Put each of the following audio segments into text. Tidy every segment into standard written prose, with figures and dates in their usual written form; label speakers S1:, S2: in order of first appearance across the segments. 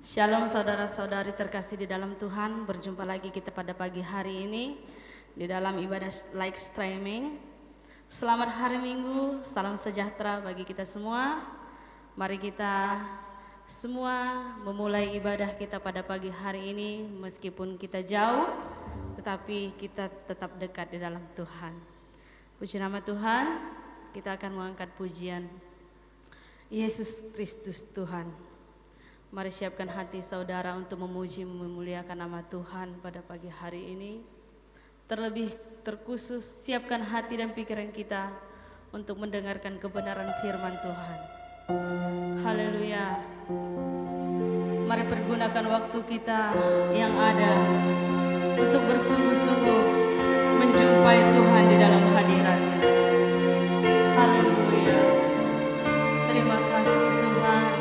S1: Shalom saudara-saudari terkasih di dalam Tuhan, berjumpa lagi kita pada pagi hari ini di dalam ibadah live streaming. Selamat hari Minggu, salam sejahtera bagi kita semua. Mari kita semua memulai ibadah kita pada pagi hari ini, meskipun kita jauh, tetapi kita tetap dekat di dalam Tuhan. Puji nama Tuhan, kita akan mengangkat pujian Yesus Kristus Tuhan. Mari siapkan hati saudara untuk memuji memuliakan nama Tuhan pada pagi hari ini. Terlebih terkhusus siapkan hati dan pikiran kita untuk mendengarkan kebenaran firman Tuhan. Haleluya. Mari pergunakan waktu kita yang ada untuk bersungguh-sungguh menjumpai Tuhan di dalam hadirat-Nya. Haleluya. Terima kasih Tuhan.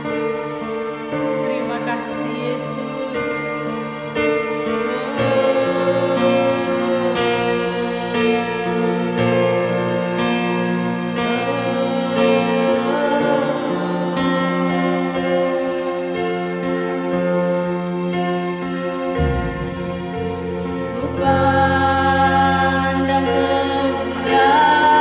S1: Terima kasih Yesus. Ku pandang kemuliaan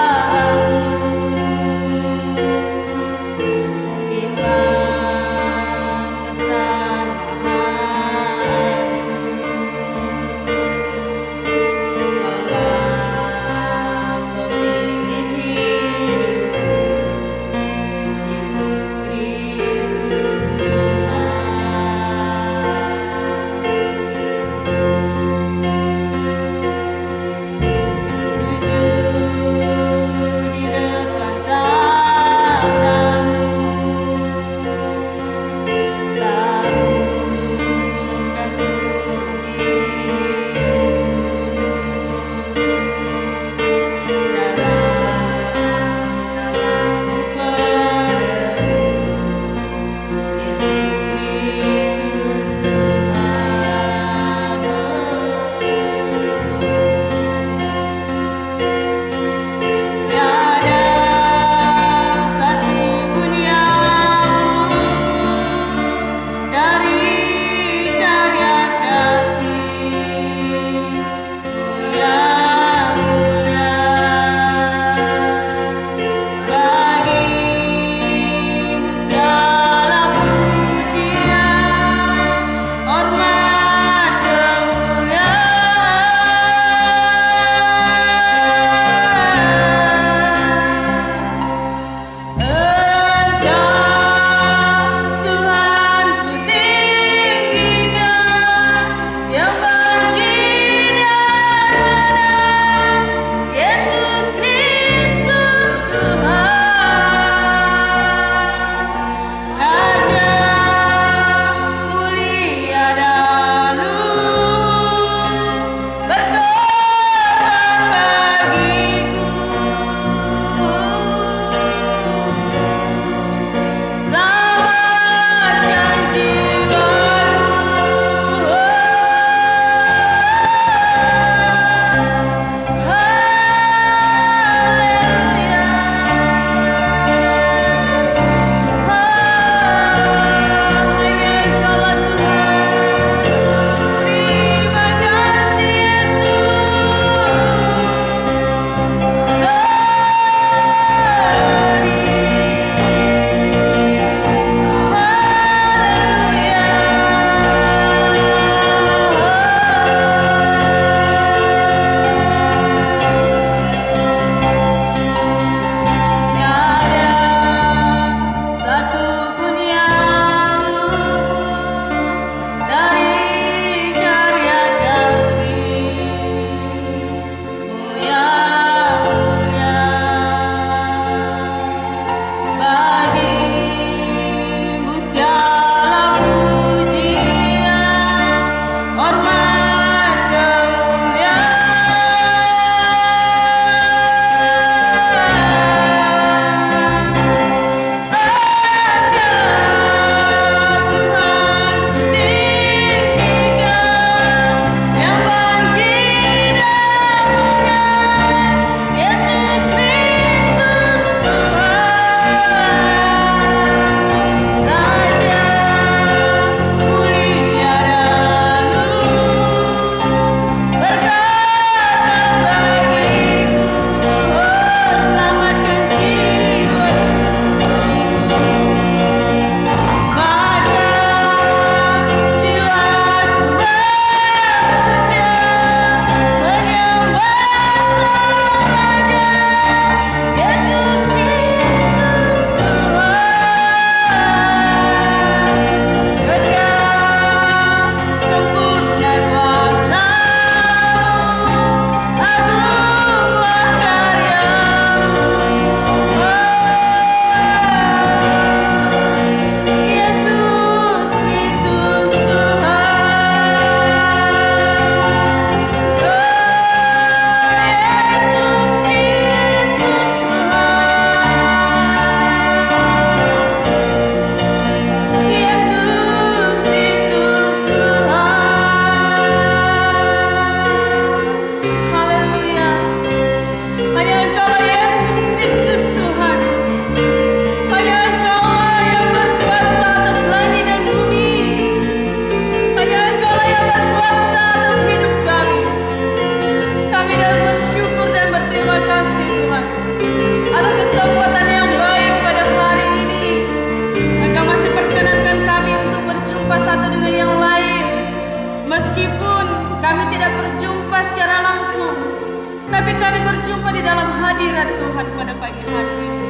S1: berjumpa di dalam hadirat Tuhan pada pagi hari ini.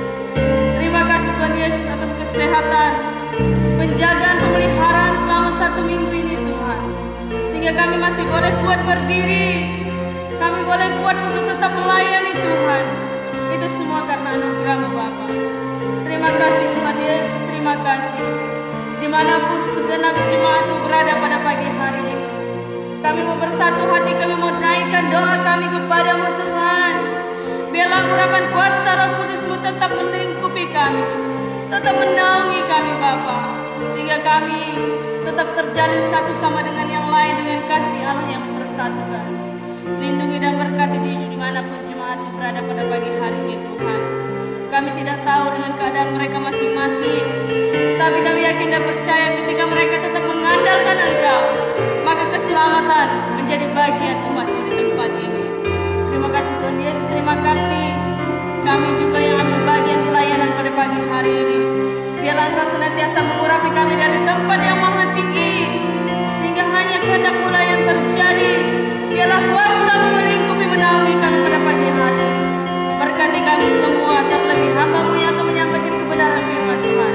S1: Terima kasih Tuhan Yesus atas kesehatan, penjagaan, pemeliharaan selama 1 minggu ini Tuhan. Sehingga kami masih boleh kuat berdiri, kami boleh kuat untuk tetap melayani Tuhan. Itu semua karena anugerah-Mu Bapa. Terima kasih Tuhan Yesus, terima kasih. Dimanapun segenap jemaat-Mu berada pada pagi hari ini, kami mau bersatu hati, kami mau naikkan doa kami kepadamu Tuhan. Biarlah urapan kuasa Roh Kudus-Mu tetap melingkupi kami, tetap menaungi kami Bapa, sehingga kami tetap terjalin satu sama dengan yang lain dengan kasih Allah yang mempersatukan. Lindungi dan berkati dimanapun jemaat-Mu berada pada pagi hari ini Tuhan. Kami tidak tahu dengan keadaan mereka masing-masing, tapi kami yakin dan percaya ketika mereka tetap mengandalkan Engkau, maka keselamatan menjadi bagian umat-Mu di tempat ini. Terima kasih Tuhan Yesus, terima kasih. Kami juga yang ambil bagian pelayanan pada pagi hari ini. Biarlah Engkau senantiasa mengurapi kami dari tempat yang maha tinggi, sehingga hanya kehendak-Mu lah yang terjadi. Biarlah kuasa-Mu melingkupi menaungi kami pada pagi hari ini. Berkati kami semua, terlebih hamba-Mu yang akan menyampaikan kebenaran firman Tuhan.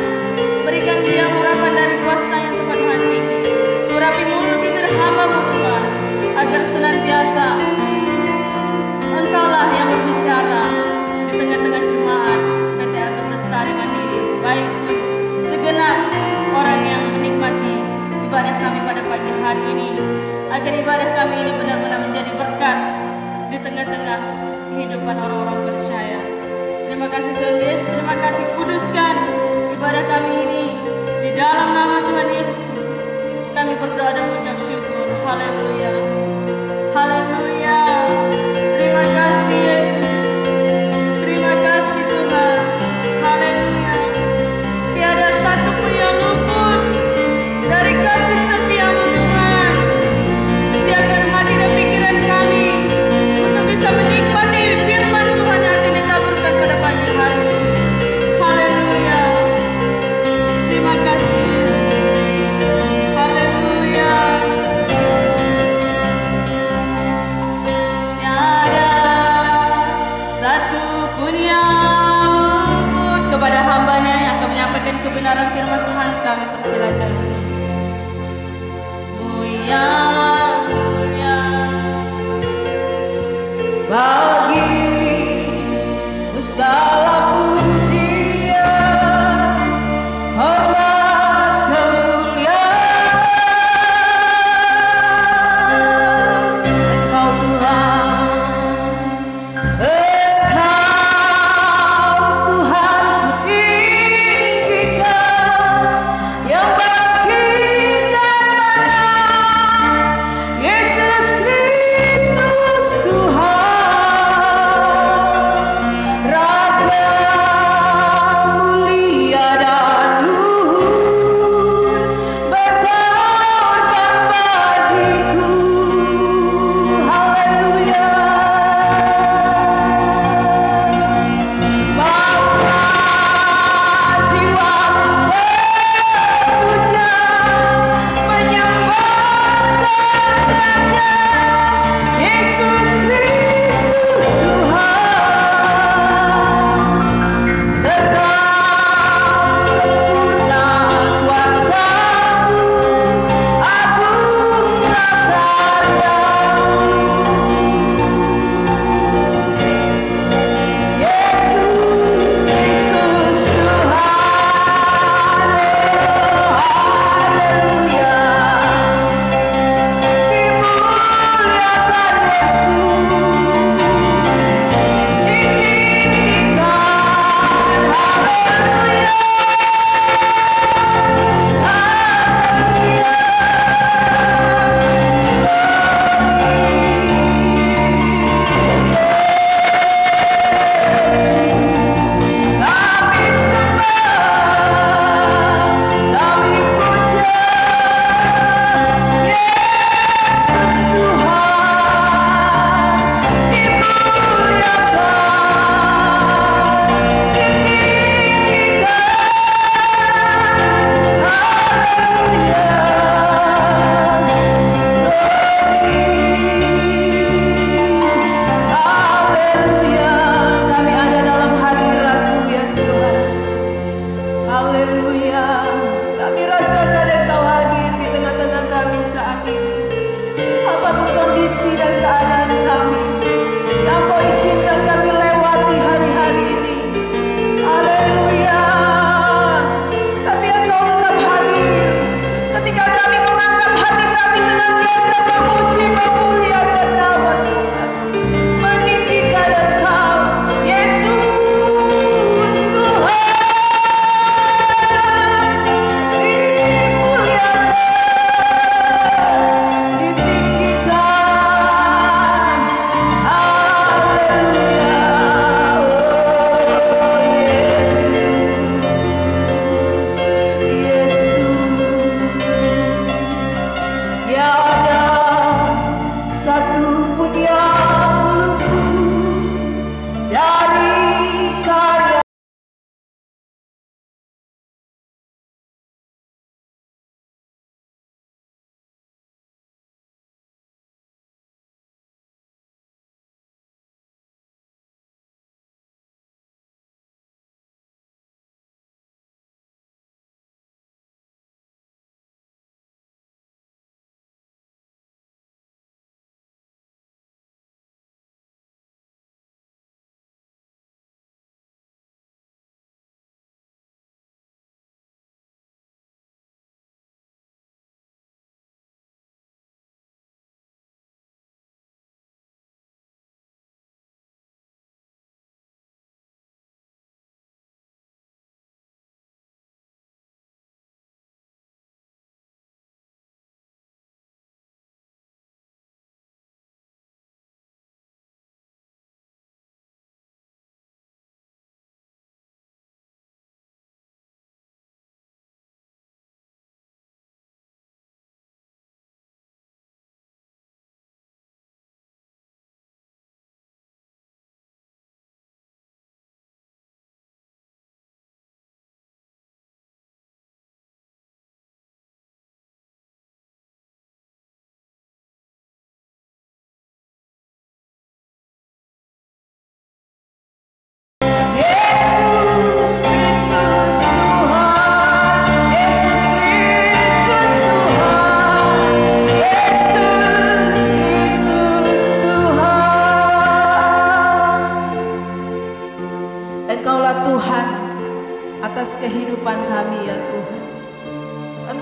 S1: Berikan dia urapan dari kuasa yang tepat Tuhan tinggi. Urapi mulut bibir hamba-Mu Tuhan, agar senantiasa Engkaulah yang berbicara di tengah-tengah jemaat PT Agar Lestari Mandiri, baik pun segenap orang yang menikmati ibadah kami pada pagi hari ini, agar ibadah kami ini benar-benar menjadi berkat di tengah-tengah kehidupan orang-orang percaya. Terima kasih Tuhan Yesus, terima kasih, kuduskan ibadah kami ini di dalam nama Tuhan Yesus Kristus. Kami berdoa dan mengucap syukur. Haleluya, haleluya. Terima kasih Yesus, terima kasih Tuhan. Haleluya. Tiada satu pun yang luput dari kasih setia-Mu Tuhan. Siapkan hati dan pikiran kami untuk bisa menikmati firman Tuhan yang akan ditaburkan pada pagi hari ini. Haleluya. Terima kasih Yesus. Haleluya.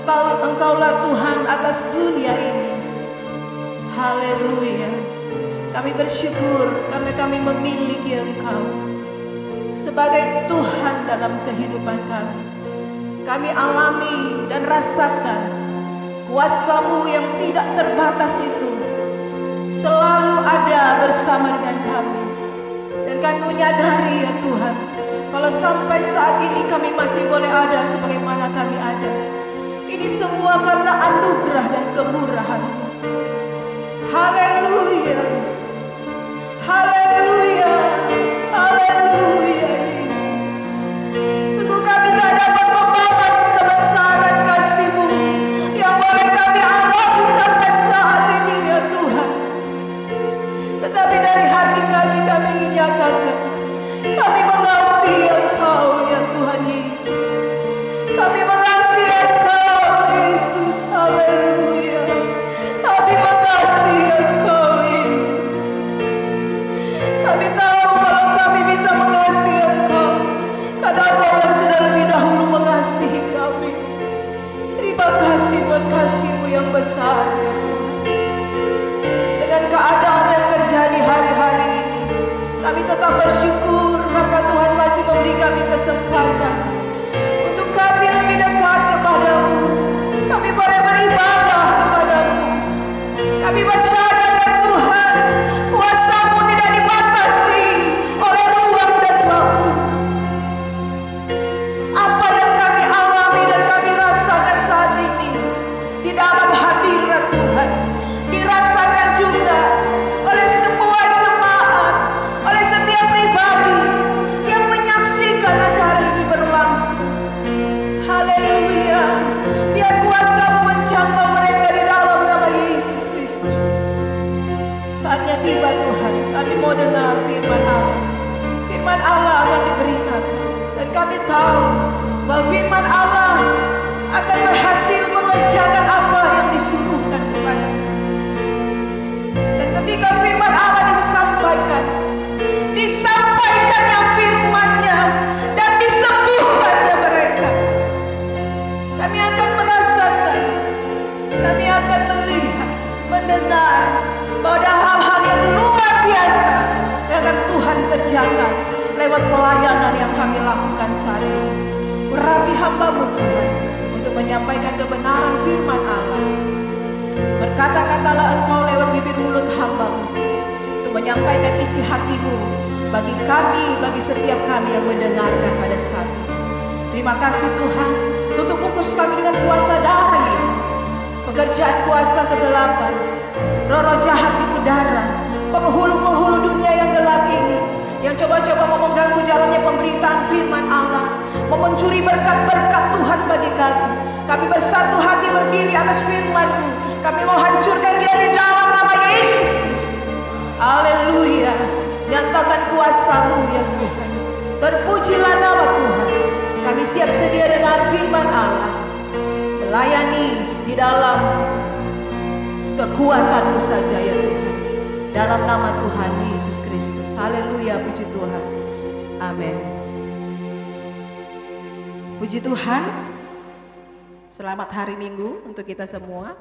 S2: Engkaulah Tuhan atas dunia ini. Haleluya. Kami bersyukur karena kami memiliki Engkau sebagai Tuhan dalam kehidupan kami. Kami alami dan rasakan kuasa-Mu yang tidak terbatas itu selalu ada bersama dengan kami. Dan kami menyadari ya Tuhan, kalau sampai saat ini kami masih boleh ada sebagaimana kami ada, ini semua karena anugerah dan kemurahan-Mu. Haleluya. Haleluya. Haleluya Yesus. Sungguh kami tak dapat membalas kebesaran kasih-Mu yang boleh kami alami sampai saat ini ya Tuhan. Tetapi dari hati kami ingin nyatakan, kami mengasihi Engkau ya Tuhan Yesus. Kami mengasihi Engkau Yesus. Haleluya. Kami mengasihi Engkau Yesus. Kami tahu kalau kami bisa mengasihi Engkau karena Engkau yang sudah lebih dahulu mengasihi kami. Terima kasih buat kasih-Mu yang besar ya Tuhan. Dengan keadaan yang terjadi hari-hari ini, kami tetap bersyukur karena Tuhan masih memberi kami kesempatan untuk kami lebih dekat kepada-Mu. Kami boleh beribadah kepada-Mu. Kami percaya ya Tuhan, kuasa-Mu tidak dibatasi oleh ruang dan waktu. Apa yang kami alami dan kami rasakan saat ini di dalam hadirat Tuhan, dirasakan juga oleh semua jemaat, oleh setiap pribadi yang menyaksikan acara ini berlangsung. Haleluya. Biar kuasa-Mu menjangkau mereka di dalam nama Yesus Kristus. Saatnya tiba Tuhan, kami mau dengar firman Allah. Firman Allah akan diberitakan, dan kami tahu bahwa firman Allah akan berhasil mengerjakan apa yang disuruhkan kepada. Dan ketika firman Allah disampaikannya firman-Nya dan disembuhkannya mereka, kami akan merasakan, kami akan melihat, mendengar bahwa ada hal-hal yang luar biasa yang akan Tuhan kerjakan lewat pelayanan yang kami lakukan saat ini. Berapi hamba-Mu Tuhan untuk menyampaikan kebenaran firman Allah. Berkata-katalah Engkau lewat bibir mulut hamba-Mu untuk menyampaikan isi hati-Mu bagi kami, bagi setiap kami yang mendengarkan pada saat ini. Terima kasih Tuhan. Tutup bungkus kami dengan kuasa darah Yesus. Pekerjaan kuasa kegelapan, roh-roh jahat di udara, penghulu-penghulu dunia yang gelap ini, yang coba-coba mau mengganggu jalannya pemberitaan firman Allah, mau mencuri berkat-berkat Tuhan bagi kami. Kami bersatu hati berdiri atas firman-Mu. Kami mau hancurkan dia di dalam nama Yesus Kristus. Haleluya. Nyatakan kuasa-Mu ya Tuhan. Terpujilah nama Tuhan. Kami siap sedia dengar firman Allah, melayani di dalam kekuatan-Mu saja ya Tuhan. Dalam nama Tuhan Yesus Kristus. Haleluya, puji Tuhan. Amin. Puji Tuhan. Selamat hari Minggu untuk kita semua.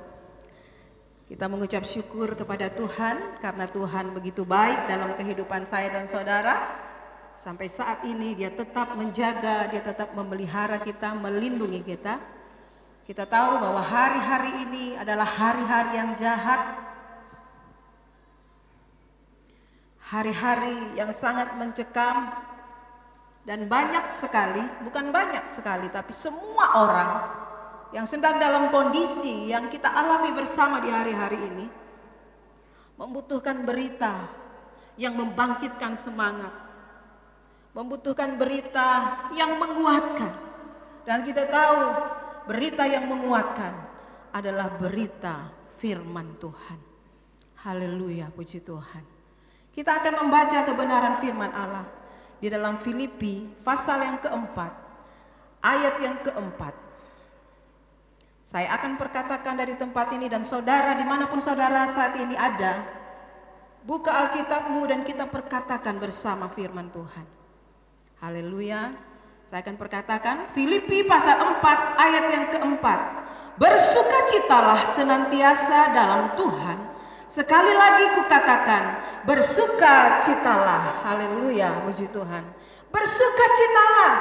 S2: Kita mengucap syukur kepada Tuhan karena Tuhan begitu baik dalam kehidupan saya dan saudara. Sampai saat ini dia tetap menjaga, dia tetap memelihara kita, melindungi kita. Kita tahu bahwa hari-hari ini adalah hari-hari yang jahat. Hari-hari yang sangat mencekam. Dan banyak sekali, bukan banyak sekali, tapi semua orang yang sedang dalam kondisi yang kita alami bersama di hari-hari ini membutuhkan berita yang membangkitkan semangat. Membutuhkan berita yang menguatkan. Dan kita tahu berita yang menguatkan adalah berita firman Tuhan. Haleluya, puji Tuhan. Kita akan membaca kebenaran firman Allah di dalam Filipi pasal yang keempat, ayat yang keempat. Saya akan perkatakan dari tempat ini, dan saudara dimanapun saudara saat ini ada, buka Alkitabmu dan kita perkatakan bersama firman Tuhan. Haleluya. Saya akan perkatakan Filipi pasal 4 ayat yang keempat. Bersukacitalah senantiasa dalam Tuhan. Sekali lagi kukatakan, bersukacitalah. Haleluya, puji Tuhan. Bersukacitalah.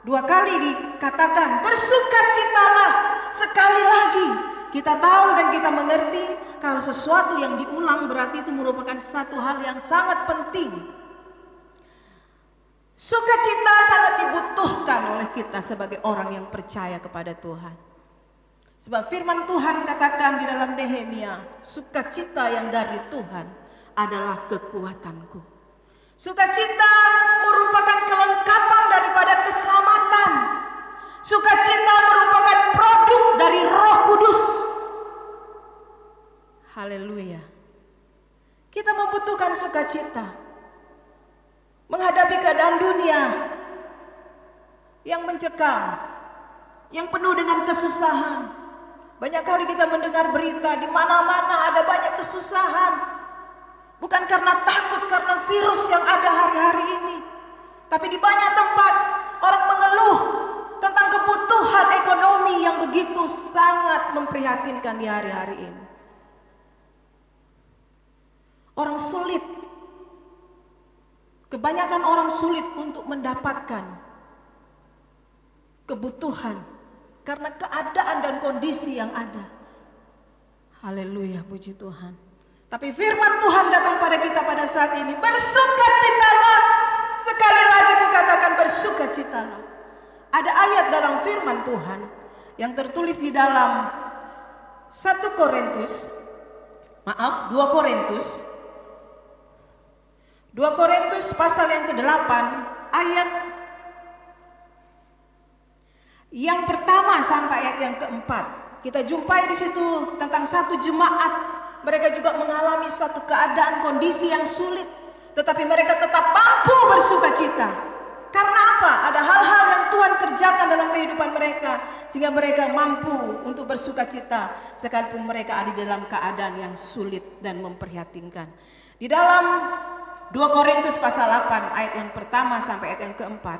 S2: 2 kali dikatakan, bersukacitalah. Sekali lagi. Kita tahu dan kita mengerti kalau sesuatu yang diulang berarti itu merupakan satu hal yang sangat penting. Sukacita sangat dibutuhkan oleh kita sebagai orang yang percaya kepada Tuhan. Sebab firman Tuhan katakan di dalam Nehemia, sukacita yang dari Tuhan adalah kekuatanku. Sukacita merupakan kelengkapan daripada keselamatan. Sukacita merupakan produk dari Roh Kudus. Haleluya. Kita membutuhkan sukacita menghadapi keadaan dunia yang mencekam, yang penuh dengan kesusahan. Banyak kali kita mendengar berita di mana-mana ada banyak kesusahan. Bukan karena takut karena virus yang ada hari-hari ini, tapi di banyak tempat orang mengeluh tentang kebutuhan ekonomi yang begitu sangat memprihatinkan di hari-hari ini. Orang sulit, kebanyakan orang sulit untuk mendapatkan kebutuhan karena keadaan dan kondisi yang ada. Haleluya, puji Tuhan. Tapi firman Tuhan datang pada kita pada saat ini, bersukacitalah. Sekali lagi kukatakan bersukacitalah. Ada ayat dalam firman Tuhan yang tertulis di dalam 2 Korintus pasal yang ke-8 ayat yang pertama sampai ayat yang ke-4. Kita jumpai di situ tentang satu jemaat. Mereka juga mengalami satu keadaan kondisi yang sulit, tetapi mereka tetap mampu bersukacita. Karena apa? Ada hal-hal yang Tuhan kerjakan dalam kehidupan mereka sehingga mereka mampu untuk bersukacita sekalipun mereka ada di dalam keadaan yang sulit dan memprihatinkan. Di dalam 2 Korintus pasal 8 ayat yang pertama sampai ayat yang keempat,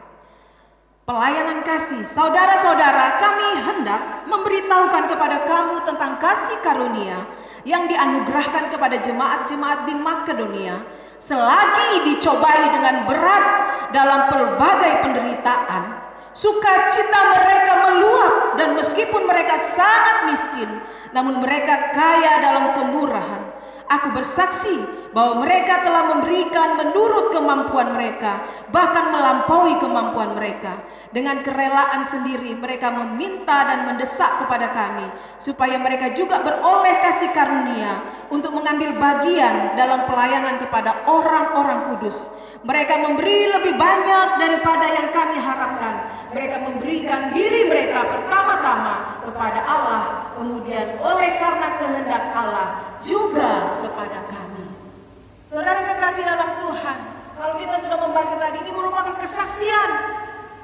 S2: pelayanan kasih. Saudara-saudara, kami hendak memberitahukan kepada kamu tentang kasih karunia yang dianugerahkan kepada jemaat-jemaat di Makedonia, selagi dicobai dengan berat dalam pelbagai penderitaan, sukacita mereka meluap, dan meskipun mereka sangat miskin, namun mereka kaya dalam kemurahan. Aku bersaksi bahwa mereka telah memberikan menurut kemampuan mereka, bahkan melampaui kemampuan mereka. Dengan kerelaan sendiri mereka meminta dan mendesak kepada kami supaya mereka juga beroleh kasih karunia untuk mengambil bagian dalam pelayanan kepada orang-orang kudus. Mereka memberi lebih banyak daripada yang kami harapkan. Mereka memberikan diri mereka pertama-tama kepada Allah, kemudian oleh karena kehendak Allah juga kepada kami. Saudara kekasih dalam Tuhan, kalau kita sudah membaca tadi, ini merupakan kesaksian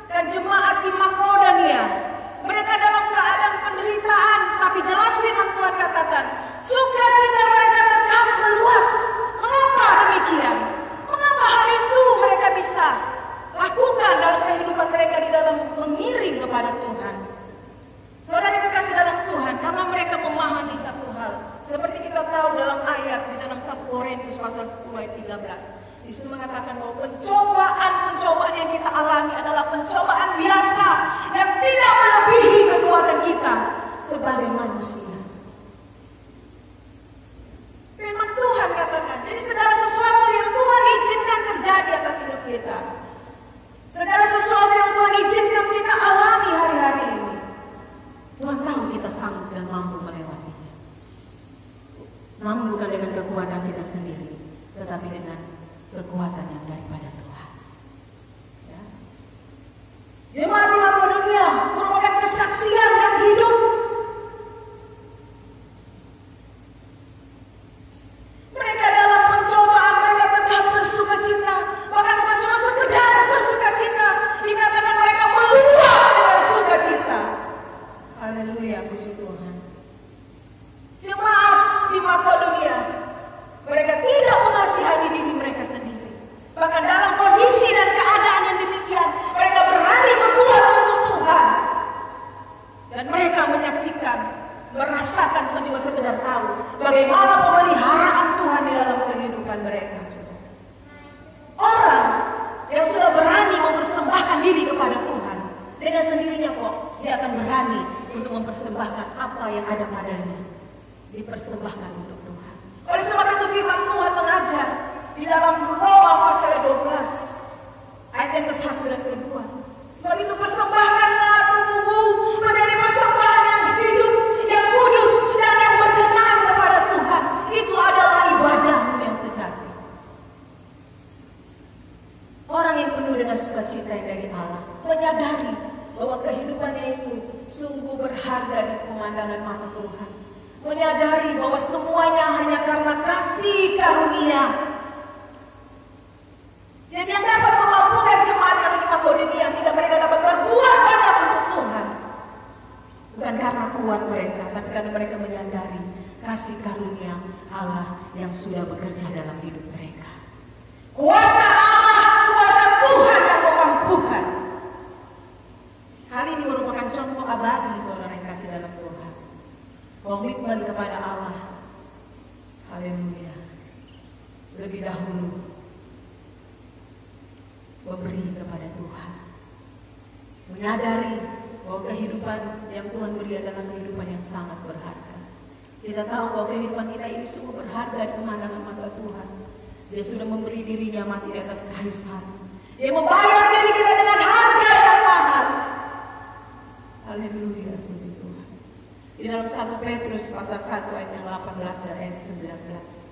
S2: dan jemaat di Makedonia. Mereka dalam keadaan penderitaan, tapi jelas firman Tuhan katakan, sukacita mereka tetap meluap. Mengapa demikian? Mengapa hal itu mereka bisa lakukan dalam kehidupan mereka di dalam mengiring kepada Tuhan? Saudara kekasih dalam Tuhan, karena mereka memahami satu hal. Seperti kita tahu dalam ayat di dalam 1 Korintus pasal 10 ayat 13. Di situ mengatakan bahwa pencobaan yang kita alami adalah pencobaan biasa yang tidak melebihi kekuatan kita sebagai manusia. Firman Tuhan katakan, jadi segala sesuatu yang Tuhan izinkan terjadi atas hidup kita, segala sesuatu yang Tuhan izinkan kita alami hari-hari ini, Tuhan tahu kita sanggup dan mampu melewatinya. Namun bukan dengan kekuatan kita sendiri, tetapi dengan kekuatan yang daripada Tuhan. Ya. Jemaat di Makedonia merupakan kesaksian yang hidup. Mereka dalam pencobaan mereka tetap bersukacita, bahkan bukan cuma sekedar bersukacita, dikatakan mereka meluap dengan sukacita. Haleluya, puji Tuhan. Jemaat di Makedonia, mereka tidak mengasihani diri mereka sendiri. Bahkan dalam kondisi dan keadaan yang demikian, mereka berani membuat untuk Tuhan. Dan mereka menyaksikan menyaksikan, merasakan, bukan cuma sekedar tahu bagaimana pemeliharaan Tuhan di dalam kehidupan mereka. Orang yang sudah berani mempersembahkan diri kepada Tuhan, dengan sendirinya kok dia akan berani untuk mempersembahkan apa yang ada padanya, dipersembahkan untuk Tuhan. Oleh sebab itu firman Tuhan mengajar di dalam Roma pasal 12 ayat yang ke-1 dan ke-2. Sebab itu persembahkanlah tubuhmu menjadi persembahan yang hidup, yang kudus, dan yang berkenan kepada Tuhan. Itu adalah ibadahmu yang sejati. Orang yang penuh dengan sukacita yang dari Allah menyadari bahwa kehidupannya itu sungguh berharga di pemandangan mata Tuhan. Menyadari bahwa semuanya hanya karena kasih karunia. Jadi yang dapat memampukan jemaat yang di Makedonia sehingga mereka dapat berbuat banyak untuk Tuhan, bukan karena kuat mereka, tapi karena mereka menyadari kasih karunia Allah yang sudah bekerja dalam hidup mereka. Kuasa Allah, kuasa Tuhan yang memampukan. Hal ini merupakan contoh abadi saudara yang kasih dalam Tuhan. Komitmen kepada Allah. Haleluya. Lebih dahulu memberi kepada Tuhan. Menyadari bahwa kehidupan yang Tuhan beri adalah kehidupan yang sangat berharga. Kita tahu bahwa kehidupan kita ini sungguh berharga di pemandangan mata Tuhan. Dia sudah memberi dirinya mati di atas kayu salib. Dia membayar diri kita dengan harga yang mahal. Haleluya, puji Tuhan. Di dalam 1 Petrus pasal 1 ayat yang 18 dan ayat 19.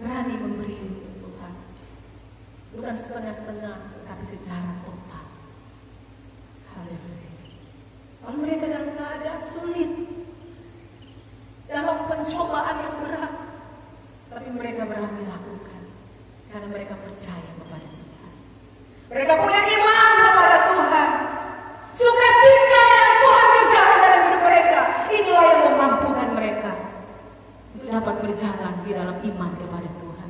S2: Berani memberi untuk Tuhan, bukan setengah-setengah, tapi secara total. Haleluya. Kalau mereka dalam keadaan sulit, dalam pencobaan yang berat, tapi mereka berani lakukan karena mereka percaya kepada Tuhan. Mereka punya iman kepada Tuhan. Sukacita yang Tuhan kerjakan dalam hidup mereka, inilah yang memampukan mereka untuk dapat berjalan di dalam iman kepada Tuhan.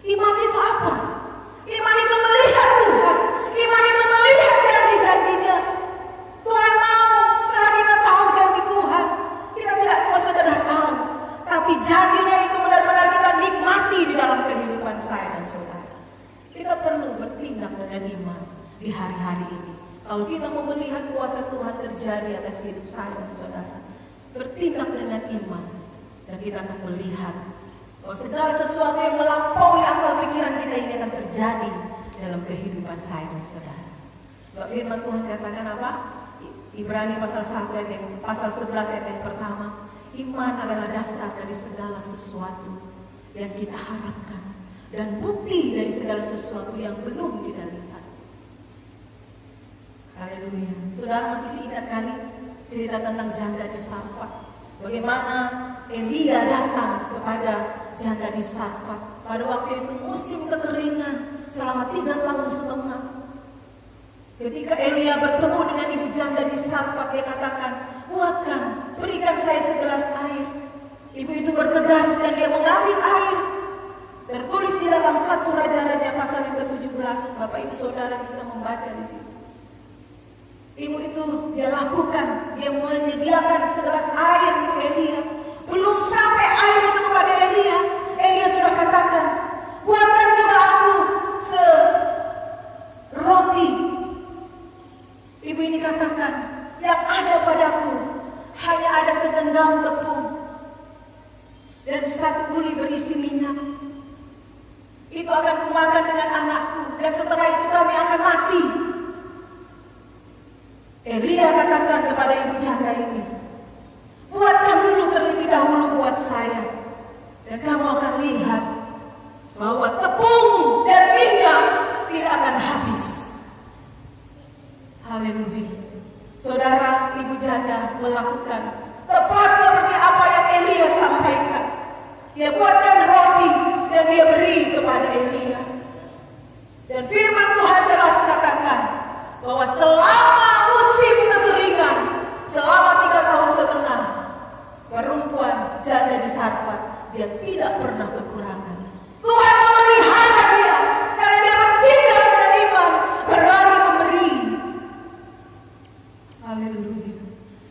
S2: Iman itu apa? Iman itu melihat Tuhan. Iman itu melihat janji-janjinya. Tuhan mau setelah kita tahu janji Tuhan, kita tidak cuma sekedar tahu, tapi janjinya itu benar-benar kita nikmati di dalam kehidupan saya dan saudara. Kita perlu bertindak dengan iman di hari-hari ini. Kalau kita mau melihat kuasa Tuhan terjadi atas hidup saya dan saudara, bertindak dengan iman, dan kita akan melihat bahwa segala sesuatu yang melampaui akal pikiran kita ini akan terjadi dalam kehidupan saya dan saudara. Sebab firman Tuhan katakan apa? Ibrani pasal 1 ayat yang pasal 11 ayat yang pertama, iman adalah dasar dari segala sesuatu yang kita harapkan dan bukti dari segala sesuatu yang belum kita lihat. Haleluya. Saudara masih ingat kali cerita tentang janda di Sarfat? Bagaimana Elia datang kepada janda di Sarfat pada waktu itu musim kekeringan selama 3 tahun setengah. Ketika Elia bertemu dengan ibu janda di Sarfat, dia katakan, buatkan, berikan saya segelas air. Ibu itu bergegas dan dia mengambil air. Tertulis di dalam 1 Raja-Raja pasal yang ke-17. Bapak Ibu Saudara bisa membaca di situ. Ibu itu dia lakukan, dia menyediakan segelas air untuk Elia. Belum sampai air itu kepada Elia, Elia sudah katakan, buatkan juga aku seroti. Ibu ini katakan, yang ada padaku hanya ada segenggam tepung dan 1 guli berisi minyak. Itu akan kumakan dengan anakku, dan setelah itu kami akan mati. Elia katakan kepada ibu janda ini, buatkan dulu terlebih dahulu buat saya, dan kamu akan lihat bahwa tepung dan minyak tidak akan habis. Haleluya. Saudara, ibu janda melakukan tepat seperti apa yang Elia sampaikan. Dia buatkan roti dan dia beri kepada Elia. Dan firman Tuhan jelas katakan bahwa selama musim kekeringan, selama 3 tahun setengah, perempuan janda di Sarfat, dia tidak pernah kekurangan. Tuhan memelihara dia karena dia bertindak dengan iman, berani memberi Haleluya.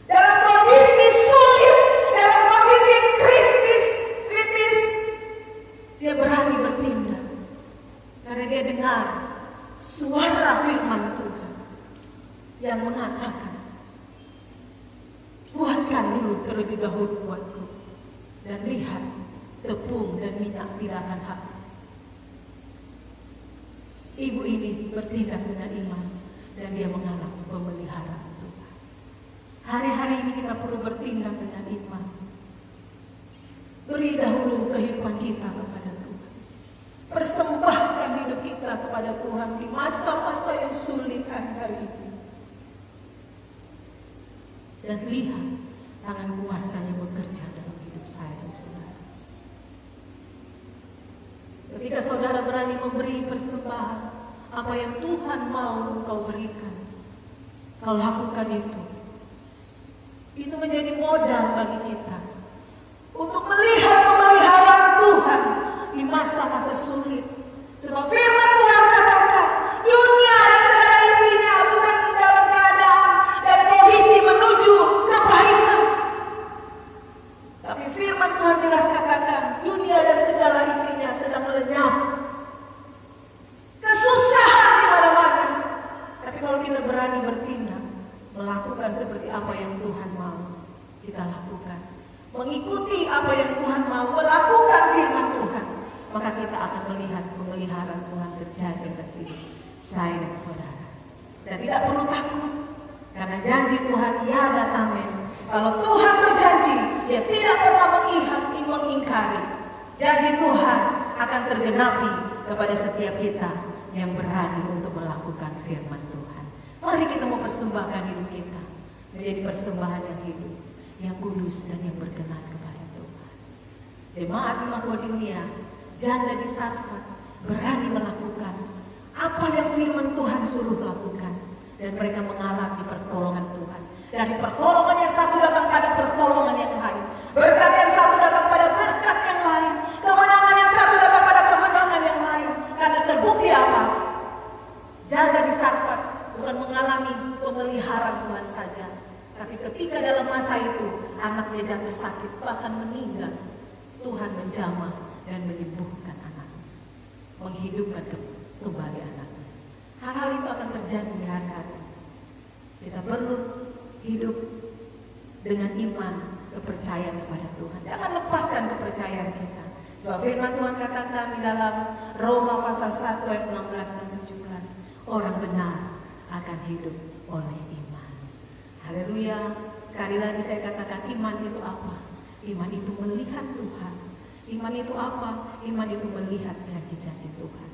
S2: Dalam kondisi sulit, dalam kondisi kritis, dia berani bertindak. Karena dia dengar suara firman Tuhan yang mengatakan, buatkan dulu terlebih dahulu buatku, dan lihat tepung dan minyak tidak akan habis. Ibu ini bertindak dengan iman dan dia mengalami pemeliharaan Tuhan. Hari-hari ini kita perlu bertindak dengan iman. Beri dahulu kehidupan kita kepada Tuhan. Persembahkan hidup kita kepada Tuhan di masa-masa yang sulit hari-hari ini. Dan lihat tangan kuasanya bekerja dalam hidup saya dan saudara. Ketika saudara berani memberi persembahan, apa yang Tuhan mau engkau berikan, kau lakukan itu. Itu menjadi modal bagi kita untuk melihat pemeliharaan Tuhan di masa-masa sulit. Sebab firman Tuhan katakan, dunia dan segala isinya bukan dalam keadaan dan kondisi menuju kebaikan. Tapi firman Tuhan jelas katakan, dunia dan segala isinya sedang lenyap. Kesusahan di mana-mana. Tapi kalau kita berani bertindak, melakukan seperti apa yang Tuhan mau, kita lakukan. Mengikuti apa yang Tuhan mau, melakukan firman Tuhan, maka kita akan melihat pemeliharaan Tuhan terjadi atas hidup saya dan saudara. Dan tidak perlu takut, karena janji Tuhan ya dan amin. Kalau Tuhan berjanji, dia tidak pernah mengingkari. Janji Tuhan akan tergenapi kepada setiap kita yang berani untuk melakukan firman Tuhan. Mari kita mau persembahkan hidup kita menjadi persembahan yang hidup, yang kudus dan yang berkenan kepada Tuhan. Jemaat di Makedonia, janda di Sarfat berani melakukan apa yang firman Tuhan suruh lakukan, dan mereka mengalami pertolongan Tuhan. Dari pertolongan yang satu datang pada pertolongan yang lain, berkat yang satu datang pada berkat yang lain, kemenangan yang satu datang pada kemenangan yang lain. Karena terbukti apa? Janda di Sarfat bukan mengalami pemeliharaan Tuhan saja, tapi ketika dalam masa itu anaknya jatuh sakit bahkan meninggal, Tuhan menjamah dan menyembuhkan anaknya, menghidupkan kembali anaknya. Hal-hal itu akan terjadi di hari-hari. Kita perlu hidup dengan iman, kepercayaan kepada Tuhan. Jangan lepaskan kepercayaan kita. Sebab firman Tuhan katakan di dalam Roma pasal 1 ayat 16 dan 17, orang benar akan hidup oleh iman. Haleluya. Sekali lagi saya katakan, iman itu apa? Iman itu melihat Tuhan. Iman itu apa? Iman itu melihat janji-janji Tuhan.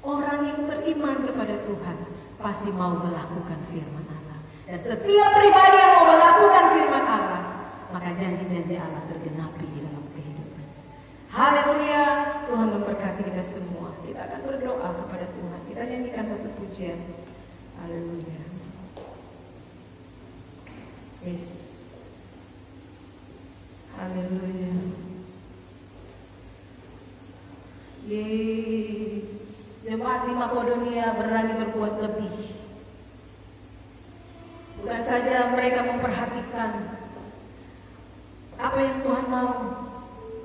S2: Orang yang beriman kepada Tuhan pasti mau melakukan firman Allah. Dan setiap pribadi yang mau melakukan firman Allah, maka janji-janji Allah tergenapi di dalam kehidupan. Haleluya. Tuhan memberkati kita semua. Kita akan berdoa kepada Tuhan. Kita nyanyikan satu pujian. Haleluya. Yesus. Haleluya. Yesus. Jemaat di Makedonia berani berbuat lebih. Bukan saja mereka memperhatikan apa yang Tuhan mau,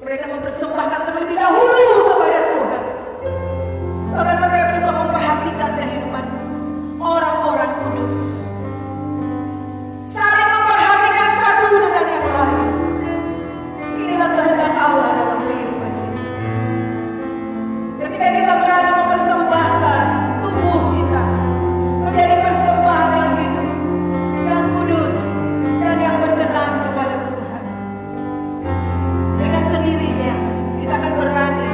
S2: mereka mempersembahkan terlebih dahulu kepada Tuhan. Bahkan mereka juga memperhatikan kehidupan orang-orang kudus, saling memperhatikan satu dengan yang lain. Inilah kehendak Allah dalam kehidupan kita. Ketika kita berani mempersembahkan tubuh kita menjadi persembahan yang hidup, yang kudus, dan yang berkenan kepada Tuhan, dengan sendirinya kita akan berani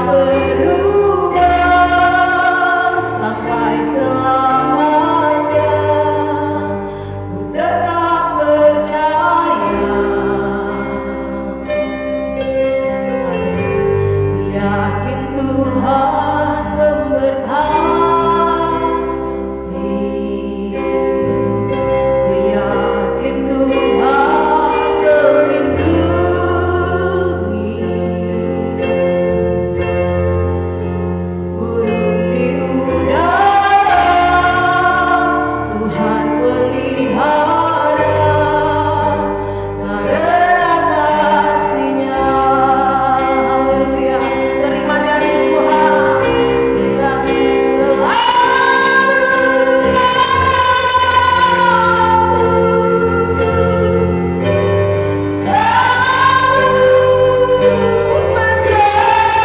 S2: berubah sampai selamanya. Ku tetap percaya, yakin Tuhan memberkati. Ku yakin Tuhan melindungi. Burung di udara Tuhan pelihara, karena kasih-Nya. Haleluya. Terima janji Tuhan, Tuhan selalu menjagaku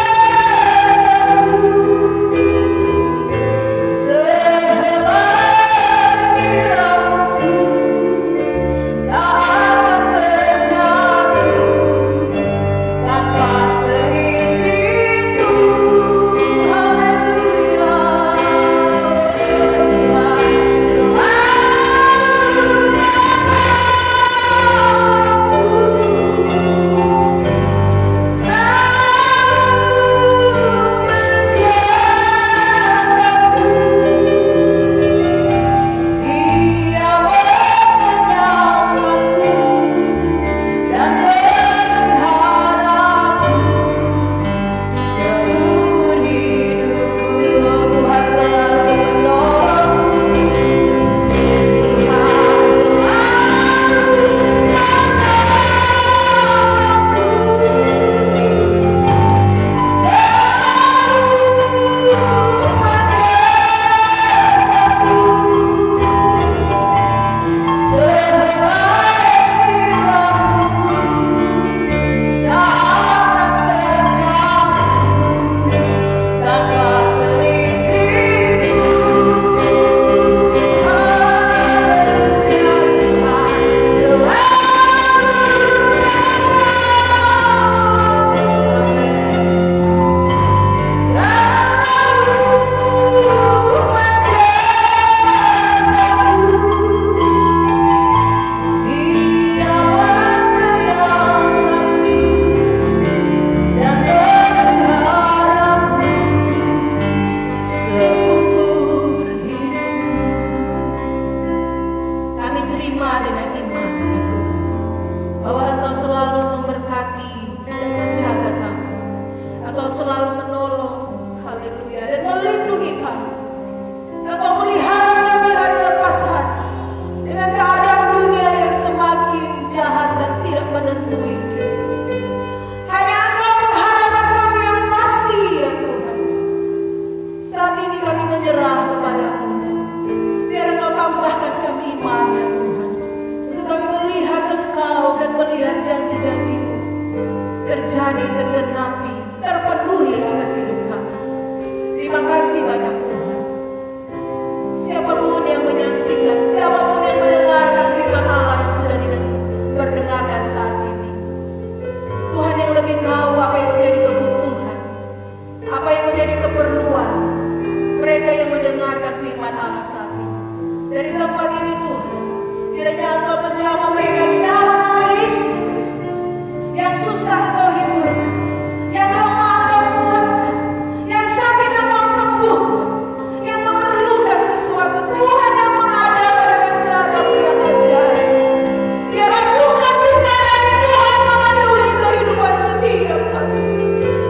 S2: selagi rambutku tak akan terjatuh tanpa seizinku. Haleluya. Tuhan selalu menjagaku, selalu menjagaku. Dia mengenyangkanku dan meliharaku seumur hidupku. Tuhan selalu menolongku, Tuhan selalu menolongku, selagi rambutku tak akan terjatuh tanpa seizinku. Haleluya. Tuhan selalu Dia mengenyangkanku dan meliharaku seumur hidupku. Kami terima dengan iman, ya Tuhan, bahwa Engkau selalu memberkati dan menjaga kami. Engkau selalu menolong, haleluya, dan melindungi kami. Engkau melihara kami hari lepas hari dengan keadaan dunia yang semakin jahat dan tidak menentu ini. Hanya Engkau pengharapan kami yang pasti, ya Tuhan. Saat ini kami menyerah kepadamu. Biar Engkau tambahkan kami iman, ya Tuhan, untuk kami melihat Engkau dan melihat janji-janji-Mu terjadi, tergenapi, terpenuhi atas hidup kami. Terima kasih banyak Tuhan. Siapapun yang menyaksikan, siapapun yang mendengarkan firman Allah yang sudah diperdengarkan saat ini, Tuhan yang lebih tahu apa yang menjadi kebutuhan, apa yang menjadi keperluan mereka yang mendengarkan firman Allah saat ini. Dari tempat ini Tuhan, kiranya Engkau menjamah mereka di dalam nama Yesus Kristus. Yang susah Engkau hiburkan, yang lemah Engkau kuatkan, yang sakit Engkau sembuhkan, yang memerlukan sesuatu Tuhan yang mengadakan dengan cara yang ajaib. Biarlah sukacita dari Tuhan memenuhi kehidupan setiap kami.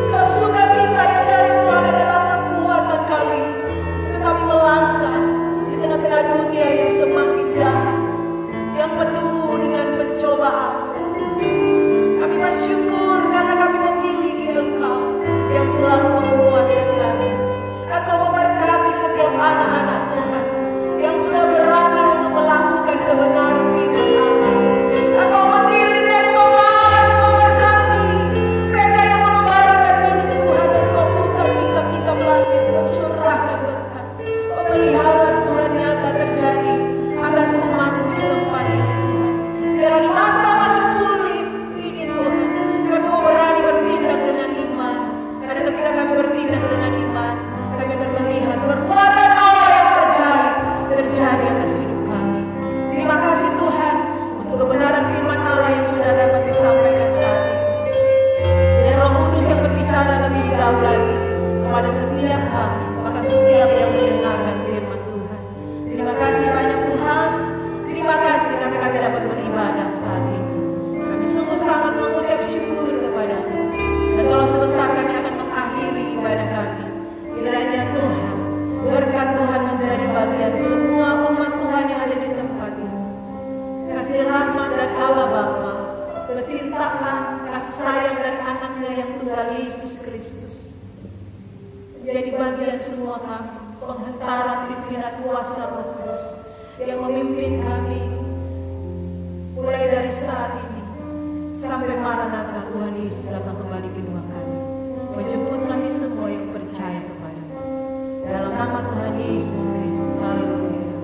S2: Sebab sukacita yang dari Tuhan adalah kekuatan kami untuk kami melangkah di tengah-tengah dunia yang semakin jahat, yang penuh dengan pencobaan. Kami bersyukur karena kecintaan, kasih sayang dari anaknya yang tunggal Yesus Kristus menjadi bagian semua kami. Penghentaran pimpinan kuasa Roh Kudus yang memimpin kami mulai dari saat ini sampai Maranatha Tuhan Yesus datang kembali kedua kali, menjemput kami semua yang percaya kepada-Mu. Dalam nama Tuhan Yesus Kristus, haleluya.